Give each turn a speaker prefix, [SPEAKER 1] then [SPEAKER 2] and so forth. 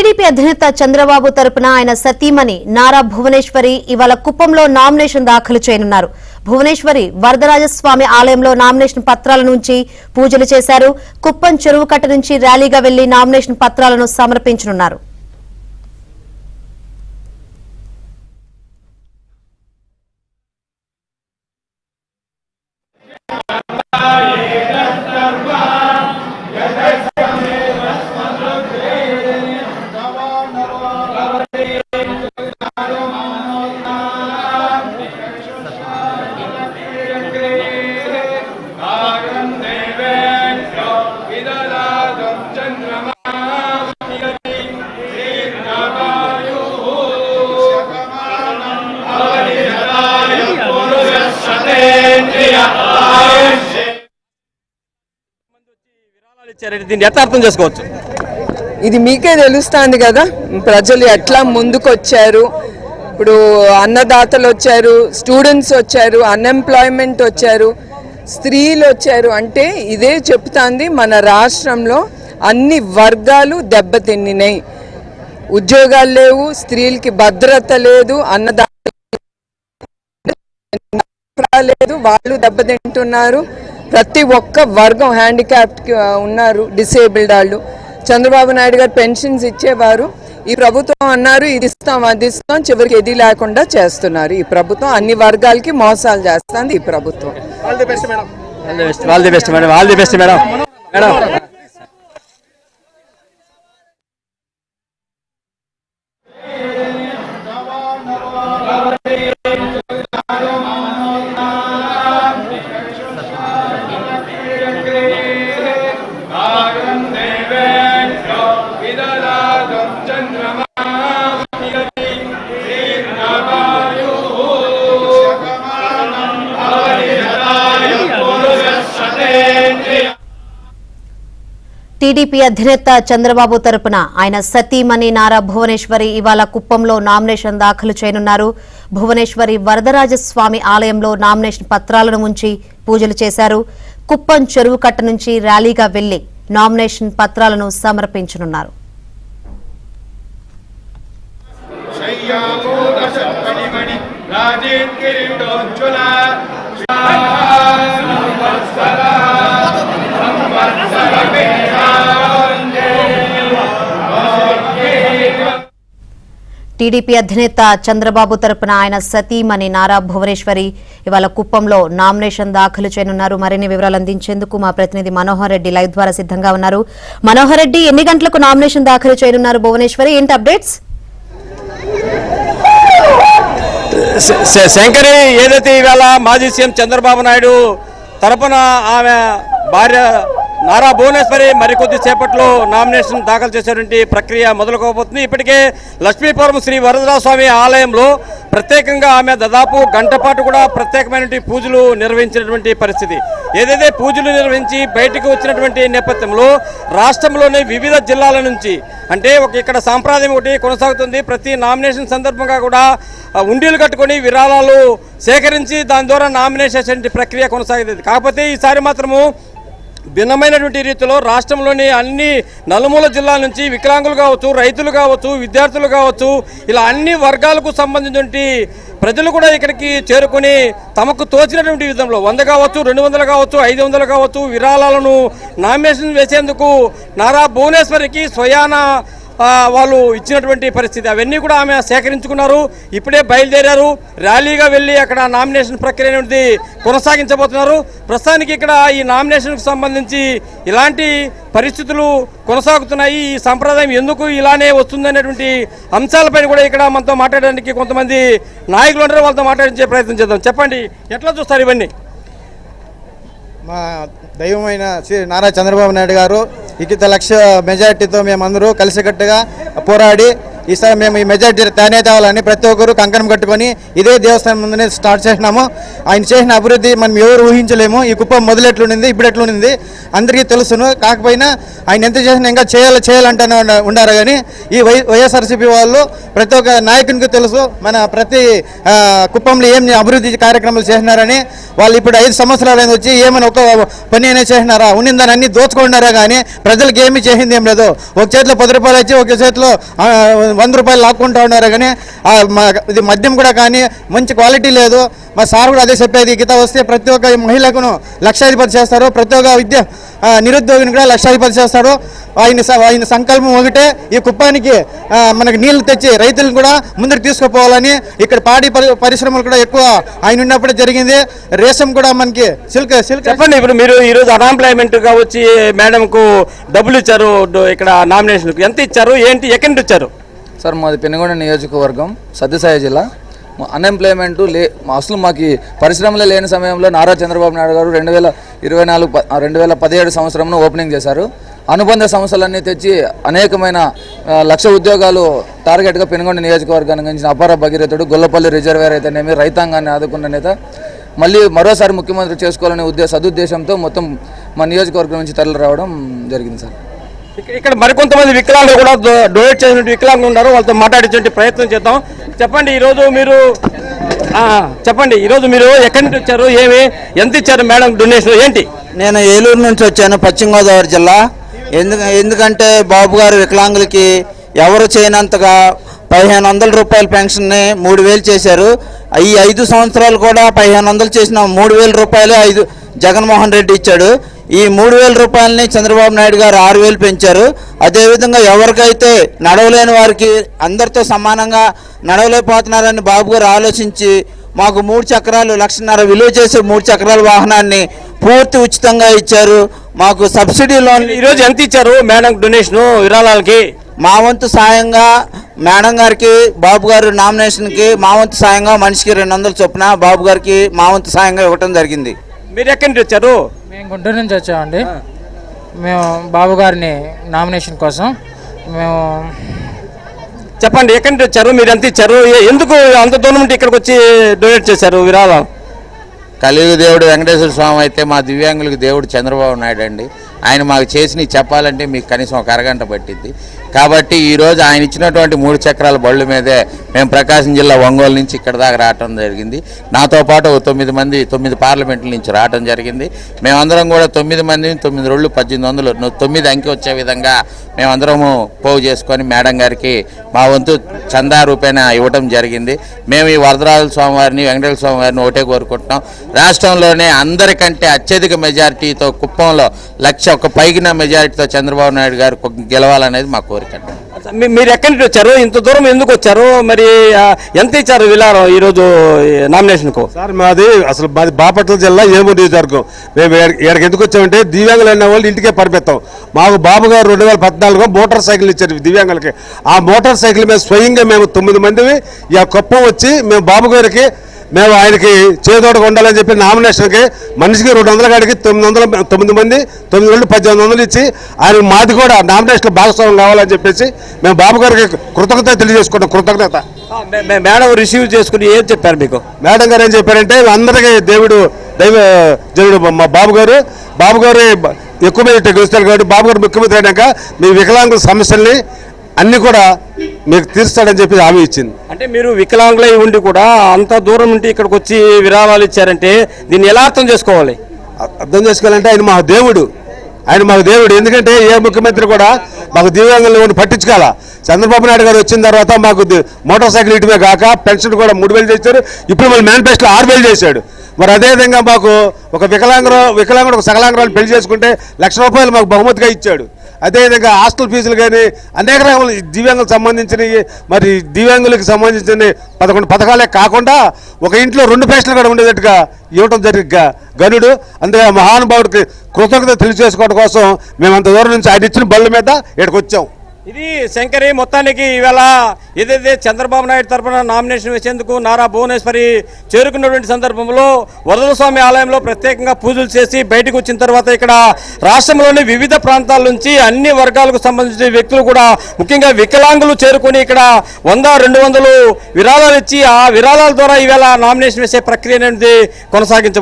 [SPEAKER 1] TDP అధినేత చంద్రబాబు తరపున ఆయన సతీమణి నారా భువనేశ్వరి ఇవాళ కుప్పంలో నామినేషన్ దాఖలు చేయనున్నారు. భువనేశ్వరి వరదరాజస్వామి ఆలయంలో నామినేషన్ పత్రాల నుంచి పూజలు చేశారు. కుప్పం చెరువు కట్ట నుంచి ర్యాలీగా వెళ్లి నామినేషన్ పత్రాలను సమర్పించనున్నారు.
[SPEAKER 2] దీన్ని ఎట్లా అర్థం చేసుకోవచ్చు?
[SPEAKER 3] ఇది మీకే తెలుస్తుంది కదా, ప్రజలు ఎట్లా ముందుకొచ్చారు. ఇప్పుడు అన్నదాతలు వచ్చారు, స్టూడెంట్స్ వచ్చారు, అన్ఎంప్లాయ్మెంట్ వచ్చారు, స్త్రీలు వచ్చారు. అంటే ఇదే చెప్తాంది మన రాష్ట్రంలో అన్ని వర్గాలు దెబ్బతిన్నాయి. ఉద్యోగాలు లేవు, స్త్రీలకి భద్రత లేదు, అన్నదాత లేదు, వాళ్ళు దెబ్బతింటున్నారు. ప్రతి ఒక్క వర్గం హ్యాండిక్యాప్డ్ ఉన్నారు, డిసేబుల్డ్ వాళ్ళు. చంద్రబాబు నాయుడు గారు పెన్షన్స్ ఇచ్చేవారు. ఈ ప్రభుత్వం అన్నారు ఇది ఇస్తాం అది ఇస్తాం, చివరికి ఏది లేకుండా చేస్తున్నారు. ఈ ప్రభుత్వం అన్ని వర్గాలకి మోసాలు చేస్తుంది. ఈ ప్రభుత్వం
[SPEAKER 2] all the best madam. All the best madam. All the best madam. Madam
[SPEAKER 1] TDP అధినేత చంద్రబాబు తరపున ఆయన సతీమణి నారా భువనేశ్వరి ఇవాళ కుప్పంలో నామినేషన్ దాఖలు చేయనున్నారు. భువనేశ్వరి వరదరాజస్వామి ఆలయంలో నామినేషన్ పత్రాలను ఉంచి పూజలు చేశారు. కుప్పం చెరువు కట్ట నుంచి ర్యాలీగా వెళ్లి నామినేషన్ పత్రాలను సమర్పించనున్నారు. టీడీపీ అధినేత చంద్రబాబు తరపున ఆయన సతీమణి నారా భువనేశ్వరి ఇవాళ కుప్పంలో నామినేషన్ దాఖలు చేయనున్నారు. మరిన్ని వివరాలు అందించేందుకు మా ప్రతినిధి మనోహర్ రెడ్డి లైవ్ ద్వారా సిద్ధంగా ఉన్నారు. మనోహర్ రెడ్డి, ఎన్ని గంటలకు నామినేషన్ దాఖలు చేయనున్నారు భువనేశ్వరి? ఏంటి అప్డేట్స్?
[SPEAKER 2] శంకరి, ఏదైతే ఇవాళ మాజీ సీఎం చంద్రబాబు నాయుడు తరపున ఆమె భార్య నారా భువనేశ్వరి మరికొద్ది సేపట్లో నామినేషన్ దాఖలు చేసేటువంటి ప్రక్రియ మొదలుకోబోతుంది. ఇప్పటికే లక్ష్మీపురం శ్రీ వరదరాజస్వామి ఆలయంలో ప్రత్యేకంగా ఆమె దాదాపు గంట పాటు కూడా ప్రత్యేకమైనటువంటి పూజలు నిర్వహించినటువంటి పరిస్థితి. ఏదైతే పూజలు నిర్వహించి బయటకు వచ్చినటువంటి నేపథ్యంలో రాష్ట్రంలోని వివిధ జిల్లాల నుంచి, అంటే ఇక్కడ సాంప్రదాయం ఒకటి కొనసాగుతుంది. ప్రతి నామినేషన్ సందర్భంగా కూడా ఉండీలు కట్టుకొని విరాళాలు సేకరించి దాని ద్వారా నామినేషన్ ప్రక్రియ కొనసాగుతుంది. కాకపోతే ఈసారి మాత్రము భిన్నమైనటువంటి రీతిలో రాష్ట్రంలోని అన్ని నలుమూల జిల్లాల నుంచి వికలాంగులు కావచ్చు, రైతులు కావచ్చు, విద్యార్థులు కావచ్చు, ఇలా అన్ని వర్గాలకు సంబంధించినటువంటి ప్రజలు కూడా ఇక్కడికి చేరుకొని తమకు తోచినటువంటి విధంలో 100 కావచ్చు, 200 కావచ్చు, 500 కావచ్చు విరాళాలను నామినేషన్ వేసేందుకు నారా భువనేశ్వరికి స్వయాన వాళ్ళు ఇచ్చినటువంటి పరిస్థితి. అవన్నీ కూడా ఆమె సేకరించుకున్నారు. ఇప్పుడే బయలుదేరారు. ర్యాలీగా వెళ్ళి అక్కడ నామినేషన్ ప్రక్రియ అనేది కొనసాగించబోతున్నారు. ప్రస్తుతానికి ఇక్కడ ఈ నామినేషన్కు సంబంధించి ఇలాంటి పరిస్థితులు కొనసాగుతున్నాయి. ఈ సంప్రదాయం ఎందుకు ఇలానే వస్తుందనేటువంటి అంశాలపైన కూడా ఇక్కడ మనతో మాట్లాడడానికి కొంతమంది నాయకులు ఉంటారు. వాళ్ళతో మాట్లాడించే ప్రయత్నం చేద్దాం. చెప్పండి, ఎట్లా చూస్తారు ఇవన్నీ?
[SPEAKER 4] మా దైవమైన శ్రీ నారా చంద్రబాబు నాయుడు గారు 1 లక్ష మెజార్టీతో మేమందరూ కలిసికట్టుగా పోరాడి ఈసారి మేము ఈ మెజార్టీ తానే తేవాలని ప్రతి ఒక్కరు కంకణం కట్టుకొని ఇదే దేవస్థానం ముందునే స్టార్ట్ చేసినాము. ఆయన చేసిన అభివృద్ధి మనం ఎవరు ఊహించలేము. ఈ కుప్పం మొదలు ఎట్లుండింది, ఇప్పుడు ఎట్లుండింది అందరికీ తెలుసును. కాకపోయినా ఆయన ఎంత చేసినా ఇంకా చేయాలంటూనే ఉండారు. కానీ ఈ వైఎస్ఆర్సీపీ వాళ్ళు ప్రతి ఒక్క నాయకునికి తెలుసు మన ప్రతి కుప్పంలో ఏం అభివృద్ధి కార్యక్రమాలు చేసినారని. వాళ్ళు ఇప్పుడు 5 సంవత్సరాలు వచ్చి ఏమైనా ఒక పని అనేది చేసినారా, ఉన్నిందని అన్ని దోచుకున్నారా కానీ ప్రజలకు ఏమీ చేసింది ఏం లేదు. ఒక చేతిలో 10 రూపాయలు వచ్చి ఒక చేతిలో 100 రూపాయలు లాక్కుంటూ ఉన్నారు. కానీ ఇది మద్యం కూడా కానీ మంచి క్వాలిటీ లేదు. మా సార్ కూడా అదే చెప్పేది, గీత వస్తే ప్రతి ఒక్క మహిళకును లక్షాధిపతి చేస్తారు, ప్రతి ఒక్క నిరుద్యోగిని కూడా లక్షాధిపతి చేస్తారు. ఆయన సంకల్పం ఒకటే, ఈ కుప్పానికి మనకి నీళ్లు తెచ్చి రైతులను కూడా ముందుకు తీసుకుపోవాలని. ఇక్కడ పాడి పరిశ్రమలు కూడా ఎక్కువ ఆయన ఉన్నప్పుడే జరిగింది. రేషం కూడా మనకి సిల్క్
[SPEAKER 2] చెప్పండి. ఇప్పుడు మీరు ఈరోజు అన్ఎంప్లాయ్మెంట్ గా వచ్చి మేడంకు డబ్బులు ఇచ్చారు, ఇక్కడ నామినేషన్కు ఎంత ఇచ్చారు, ఏంటి, ఎక్కడి నుంచి ఇచ్చారు?
[SPEAKER 5] సార్ మాది పెనుగొండ నియోజకవర్గం, సత్యసాయి జిల్లా. అన్ఎంప్లాయ్మెంట్ అసలు మాకు పరిశ్రమలు లేని సమయంలో నారా చంద్రబాబు నాయుడు గారు 2017 సంవత్సరంలో ఓపెనింగ్ చేశారు. అనుబంధ సంస్థలన్నీ తెచ్చి అనేకమైన 1,00,000 ఉద్యోగాలు టార్గెట్గా పెనుగొండ నియోజకవర్గానికి అందించిన అపార భగీరథుడు, గొల్లపల్లి రిజర్వేర్ అయితేనేమి రైతాంగాన్ని ఆదుకున్న నేత, మళ్ళీ మరోసారి ముఖ్యమంత్రి చేసుకోవాలనే సదుద్దేశంతో మొత్తం మా నియోజకవర్గం నుంచి తరలి రావడం జరిగింది సార్.
[SPEAKER 2] ఇక్కడ మరికొంతమంది వికలాంగులు కూడా డొనేట్ చేసిన వికలాంగులు ఉన్నారు, వాళ్ళతో మాట్లాడించే ప్రయత్నం చేద్దాం. చెప్పండి, ఈరోజు మీరు ఎక్కడి నుంచి వచ్చారు, ఎంత ఇచ్చారు మేడం డొనేషన్, ఏంటి?
[SPEAKER 6] నేను ఏలూరు నుంచి వచ్చాను, పశ్చిమ గోదావరి జిల్లా. ఎందుకంటే బాబు గారు వికలాంగులకి ఎవరు చేయనంతగా 1,500 రూపాయల పెన్షన్ని 3,000 చేశారు. ఈ 5 సంవత్సరాలు కూడా 1,500 చేసిన 3,000 రూపాయలు జగన్మోహన్ రెడ్డి ఇచ్చాడు. ఈ 3,000 రూపాయలని చంద్రబాబు నాయుడు గారు 6,000 పెంచారు. అదేవిధంగా ఎవరికైతే నడవలేని వారికి అందరితో సమానంగా నడవలేకపోతున్నారని బాబు గారు ఆలోచించి మాకు 3 చక్రాలు 1,50,000 విలువ చేసే 3 చక్రాల వాహనాన్ని పూర్తి ఉచితంగా ఇచ్చారు. మాకు సబ్సిడీ లోన్.
[SPEAKER 2] ఈరోజు ఎంత ఇచ్చారు మేడం డొనేషన్ విరాళాలకి?
[SPEAKER 6] మా వంతు సాయంగా మేడం గారికి, బాబు గారు నామినేషన్కి మా వంతు సాయంగా మనిషికి 200 చొప్పున బాబు గారికి మా వంతు సాయంగా ఇవ్వటం జరిగింది.
[SPEAKER 2] మీరు ఎక్కడి నుంచి వచ్చారు?
[SPEAKER 7] మేము గుంటూరు నుంచి వచ్చామండి. మేము బాబు గారిని నామినేషన్ కోసం
[SPEAKER 2] చెప్పండి, ఎక్కడి నుంచి వచ్చారు, మీరు ఎంత ఇచ్చారు, ఎందుకు అంత దూరం నుండి ఇక్కడికి వచ్చి డొనేట్ చేశారు విరాళం?
[SPEAKER 8] కలియుగ దేవుడు వెంకటేశ్వర స్వామి అయితే మా దివ్యాంగులకు దేవుడు చంద్రబాబు నాయుడు అండి. ఆయన మాకు చేసినవి చెప్పాలంటే మీకు కనీసం ఒక అరగంట పట్టింది. కాబట్టి ఈరోజు ఆయన ఇచ్చినటువంటి 3 చక్రాల బళ్ళు మీదే మేము ప్రకాశం జిల్లా ఒంగోలు నుంచి ఇక్కడ దాకా రావడం జరిగింది. నాతో పాటు 9 పార్లమెంట్ల నుంచి రావడం జరిగింది. మేమందరం కూడా 9 మంది 9 రోళ్ళు 1800 9 అంకె వచ్చే విధంగా మేమందరము పోగు చేసుకొని మేడం గారికి మా వంతు చందా రూపేణ ఇవ్వడం జరిగింది. మేము ఈ వరదరాజుల స్వామివారిని, వెంకటేశ్వర స్వామివారిని ఒకటే కోరుకుంటున్నాం, రాష్ట్రంలోనే అందరికంటే అత్యధిక మెజారిటీతో కుప్పంలో 1,00,000 పైగిన మెజారిటీతో చంద్రబాబు నాయుడు గారు గెలవాలనేది మా కోరిక.
[SPEAKER 2] మీరు ఎక్కడి నుంచి వచ్చారు, ఇంత దూరం ఎందుకు వచ్చారు, మరి ఎంత ఇచ్చారు విరాళం ఈరోజు నామినేషన్కు?
[SPEAKER 9] సార్ మాది బాపట్ల జిల్లా ఏలూరు నియోజకవర్గం. మేము ఇక్కడికి ఎందుకు వచ్చామంటే దివ్యాంగులు అనే వాళ్ళు ఇంటికే పరిపెత్తాం. మాకు బాబు గారు 2014 మోటార్ సైకిల్ ఇచ్చారు దివ్యాంగులకి. ఆ మోటార్ సైకిల్ మీద స్వయంగా మేము 9 మంది ఈ కుప్పం వచ్చి మేము బాబు గారికి ఆయనకి చేదోడుగా ఉండాలని చెప్పి నామినేషన్కి మనిషికి 200 కాడికి 9 మంది 9 రోజులు 1800 ఇచ్చి ఆయన మాది కూడా నామినేషన్లో భాగస్వామ్యం కావాలని చెప్పేసి మేము బాబు గారికి కృతజ్ఞత తెలియజేసుకుంటాం. కృతజ్ఞత.
[SPEAKER 2] మేడం రిసీవ్ చేసుకుని ఏం చెప్పారు మీకు?
[SPEAKER 9] మేడం గారు ఏం చెప్పారంటే అందరికీ దేవుడు మా బాబు గారు ఎక్కువ మీద గెలుస్తారు కాబట్టి బాబు గారు ముఖ్యమంత్రి అయినాక మీ వికలాంగుల సమస్యల్ని అన్ని కూడా మీకు తీరుస్తాడని చెప్పి హామీ ఇచ్చింది.
[SPEAKER 2] అంటే మీరు వికలాంగులై ఉండి కూడా అంత దూరం నుండి ఇక్కడికి వచ్చి విరాళాలు ఇచ్చారంటే దీన్ని ఎలా అర్థం చేసుకోవాలి?
[SPEAKER 9] అర్థం చేసుకోవాలంటే ఆయన మాకు దేవుడు. ఎందుకంటే ఏ ముఖ్యమంత్రి కూడా మాకు దివ్యాంగులను పట్టించుకోవాలా. చంద్రబాబు నాయుడు గారు వచ్చిన తర్వాత మాకు మోటార్ సైకిల్ ఇటువే కాక పెన్షన్ కూడా 3,000 చేశారు. ఇప్పుడు మళ్ళీ మేనిఫెస్టోలో 6,000 చేశాడు. మరి అదేవిధంగా మాకు ఒక వికలాంగుడు ఒక సకలాంగురాలు పెళ్లి చేసుకుంటే 1,00,000 రూపాయలు మాకు బహుమతిగా ఇచ్చాడు. అదేవిధంగా హాస్టల్ ఫీజులు కానీ అనేక రకాల దివ్యాంగులకు సంబంధించినవి, మరి దివ్యాంగులకు సంబంధించిన 11 పథకాలే కాకుండా ఒక ఇంట్లో 2 పెన్షన్లు కూడా ఉండేటట్టుగా ఇవ్వడం జరిగిగా గనుడు. అందుకే మహానుభావుడికి కృతజ్ఞత తెలియజేసుకోవడం కోసం మేము అంత దూరం నుంచి ఆయన ఇచ్చిన బళ్ళ మీద ఇక్కడికి వచ్చాం.
[SPEAKER 2] ఇది శంకరి మొత్తానికి ఈవేళ ఏదైతే చంద్రబాబు నాయుడు తరఫున నామినేషన్ వేసేందుకు నారా భువనేశ్వరి చేరుకున్నటువంటి సందర్భంలో వరద స్వామి ఆలయంలో ప్రత్యేకంగా పూజలు చేసి బయటకు వచ్చిన తర్వాత ఇక్కడ రాష్ట్రంలోని వివిధ ప్రాంతాల నుంచి అన్ని వర్గాలకు సంబంధించిన వ్యక్తులు కూడా ముఖ్యంగా వికలాంగులు చేరుకుని ఇక్కడ 100-200 విరాళాలు ఇచ్చి ఆ విరాళాల ద్వారా ఈవేళ నామినేషన్ వేసే ప్రక్రియ అనేది కొనసాగించ